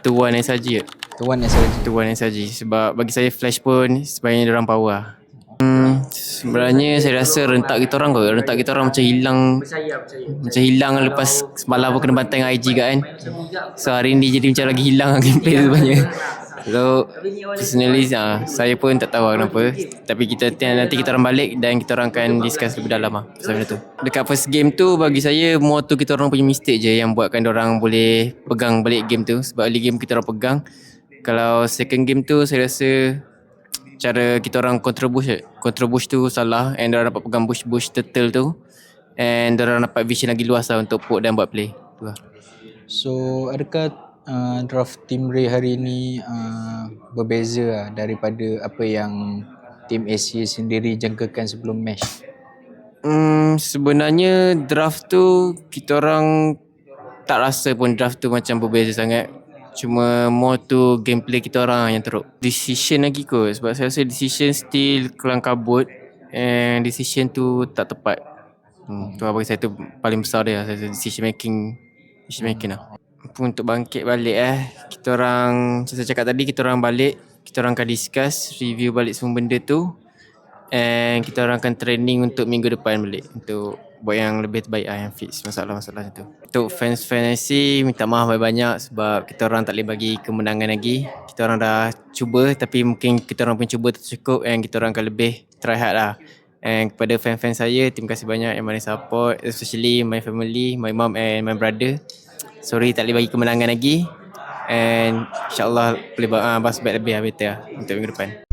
Tuan SRG je. Tuan SRG. Tuan SRG. Sebab bagi saya Flash pun sebenarnya diorang power lah. Sebenarnya saya rasa rentak kita orang kot. Rentak kita orang macam hilang lepas semalam aku kena bantai dengan IG kat kan. So hari ni jadi macam lagi hilang lah gameplay sebenarnya. So personally saya pun tak tahu kenapa. Tapi nanti kita orang balik dan kita orang akan discuss lebih dalam lah pasal benda tu. Dekat first game tu bagi saya more tu kita orang punya mistake je yang buatkan orang boleh pegang balik game tu. Sebab early game kita orang pegang. Kalau second game tu saya rasa cara kita orang control bush tu salah, and diorang dapat pegang bush turtle tu, and diorang dapat vision lagi luas lah untuk poke dan buat play tu lah. So adakah draft Team Ray hari ni berbeza lah daripada apa yang Team Asia sendiri jangkakan sebelum match? Sebenarnya draft tu kita orang tak rasa pun draft tu macam berbeza sangat. Cuma more tu gameplay kita orang yang teruk. Decision lagi kot. Sebab saya rasa decision still kelang kabut. And decision tu tak tepat. Tu bagi saya tu paling besar dia. Saya rasa decision making lah. Untuk bangkit balik kita orang, macam saya cakap tadi, kita orang balik, kita orang akan discuss, review balik semua benda tu. And kita orang akan training untuk minggu depan balik, untuk buat yang lebih terbaik yang fix masalah-masalah tu. Untuk fans FNC minta maaf banyak-banyak sebab kita orang tak boleh bagi kemenangan lagi. Kita orang dah cuba tapi mungkin kita orang pun cuba tak cukup, and kita orang akan lebih try hard lah. And kepada fan-fan saya, terima kasih banyak yang mana support, especially my family, my mom and my brother. Sorry tak boleh bagi kemenangan lagi, and insyaAllah boleh bounce back lebih better lah untuk minggu depan.